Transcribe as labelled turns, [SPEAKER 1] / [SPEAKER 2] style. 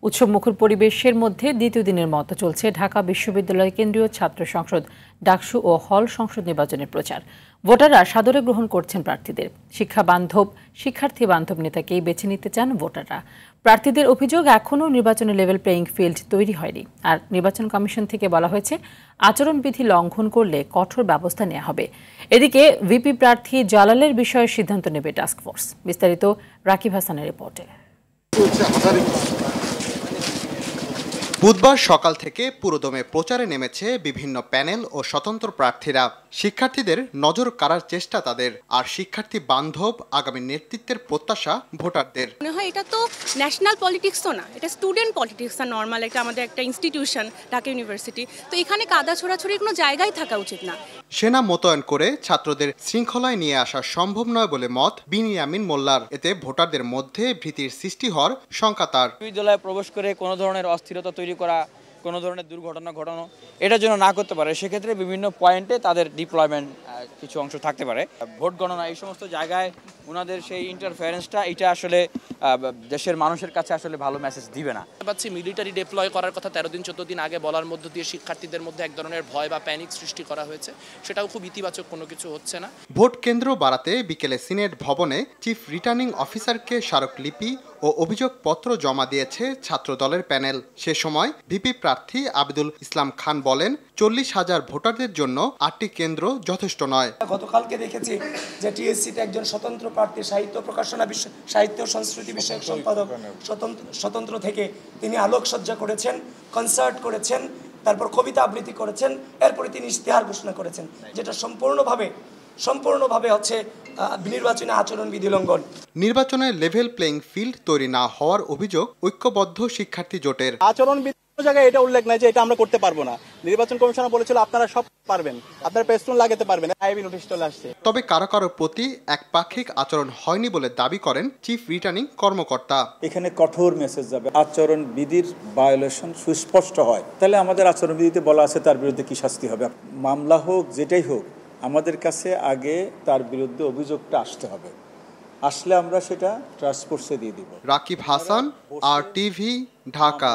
[SPEAKER 1] উৎসবমুখর পরিবেশের মধ্যে দ্বিতীয় দিনের মতো চলছে ঢাকা বিশ্ববিদ্যালয় কেন্দ্রীয় ছাত্র সংসদ ডাকসু ও হল সংসদ নির্বাচনের প্রচার। ভোটাররা সাদরে গ্রহণ করছেন প্রার্থীদের। শিক্ষার্থী বান্ধব নেতাকেই বেছে নিতে চান ভোটাররা। প্রার্থীদের অভিযোগ, এখনও নির্বাচনের লেভেল প্লেয়িং ফিল্ড তৈরি হয়নি। আর নির্বাচন কমিশন থেকে বলা হয়েছে, আচরণবিধি লঙ্ঘন করলে কঠোর ব্যবস্থা নেওয়া হবে। এদিকে ভিপি প্রার্থী জালালের বিষয়ে সিদ্ধান্ত নেবে টাস্কফোর্স। বিস্তারিত রাকিব হাসানের রিপোর্টে।
[SPEAKER 2] বুধবার সকাল থেকে পুরোদমে প্রচারে নেমেছে বিভিন্ন প্যানেল ও স্বতন্ত্র প্রার্থীরা। শিক্ষার্থীদের নজর কাড়ার চেষ্টা তাদের, আর শিক্ষার্থী বান্ধব আগামী নেতৃত্বের প্রত্যাশা ভোটারদের।
[SPEAKER 3] মনে হয় এটা তো ন্যাশনাল পলিটিক্স তো না, এটা স্টুডেন্ট পলিটিক্স। আর নর্মাল একটা আমাদের একটা ইনস্টিটিউশন ঢাকা ইউনিভার্সিটি, তো এখানে কাদা ছোড়াছড়ির কোনো জায়গায় থাকা উচিত না।
[SPEAKER 2] সেনা মোতায়েন করে ছাত্রদের শৃঙ্খলায় নিয়ে আসা সম্ভব নয় বলে মত বিনিয়ামিন মোল্লার। এতে ভোটারদের মধ্যে ভীতির সৃষ্টি হওয়ার শঙ্কা তার।
[SPEAKER 4] বিশ্ববিদ্যালয়ে প্রবেশ করে কোনো ধরনের অস্থিরতা তৈরি করা, কোনো ধরনের দুর্ঘটনা ঘটানো, এটার জন্য না করতে পারে। সেক্ষেত্রে বিভিন্ন পয়েন্টে তাদের ডিপ্লয়মেন্ট কিছু অংশ থাকতে পারে। ভোট গণনা এই সমস্ত জায়গায় ওনাদের সেই ইন্টারফারেন্সটা, এটা আসলে দেশের মানুষের কাছে আসলে ভালো মেসেজ দিবে না।
[SPEAKER 5] মিলিটারি ডিপ্লয় করার কথা 13 দিন 14 দিন আগে বলার মধ্য দিয়ে শিক্ষার্থীদের মধ্যে এক ধরনের ভয় বা প্যানিক সৃষ্টি করা হয়েছে, সেটাও খুব ইতিবাচক কোনো কিছু হচ্ছে না।
[SPEAKER 2] ভোট কেন্দ্র বাড়াতে বিকেলে সিনেট ভবনে চিফ রিটার্নিং অফিসারকে স্মারকলিপি ও অভিযোগপত্র জমা দিয়েছে ছাত্র দলের প্যানেল। সে সময় ভিপি প্রার্থী আবিদুল ইসলাম খান বলেন, 40,000 ভোটারদের জন্য 8টি কেন্দ্র যথেষ্ট নয়।
[SPEAKER 6] গতকালকে দেখেছি যে টিএসসিতে একজন স্বতন্ত্র প্রার্থী, সাহিত্য প্রকাশনা সাহিত্য সংস্কৃতি বিষয়ক সম্পাদক স্বতন্ত্র থেকে তিনি আলোকসজ্জা করেছেন, কনসার্ট করেছেন, তারপর কবিতা আবৃত্তি করেছেন, এরপরে তিনি ইশতেহার ঘোষণা করেছেন, যেটা সম্পূর্ণভাবে হচ্ছে নির্বাচনী আচরণবিধি লঙ্ঘন।
[SPEAKER 2] নির্বাচনের লেভেল প্লেইং ফিল্ড তৈরি না হওয়ার অভিযোগ ঐক্যবদ্ধ শিক্ষার্থী জোটের।
[SPEAKER 7] আচরণবিধি জায়গায় এটা উল্লেখ নাই যে এটা আমরা করতে পারবো না। নির্বাচন কমিশনার বলেছিল আপনারা সব পারবেন, আপনারা পেস্টুন লাগাতে পারবেন। আইবি নোটিশ চলে আসছে।
[SPEAKER 2] তবে কারো কারো প্রতি একপাক্ষিক আচরণ হয়নি বলে দাবি করেন চিফ রিটার্নিং কর্মকর্তা।
[SPEAKER 8] এখানে কঠোর মেসেজ যাবে। আচরণবিধির ভায়োলেশন সুস্পষ্ট হয়, তাহলে আমাদের আচরণবিধিতে বলা আছে তার বিরুদ্ধে কি শাস্তি হবে। মামলা হোক যেটাই হোক, আমাদের কাছে আগে তার বিরুদ্ধে অভিযোগটা আসতে হবে। আসলে আমরা সেটা টাস্কফোর্সে দিয়ে দিব।
[SPEAKER 2] রাকিব হাসান, RTV, ঢাকা।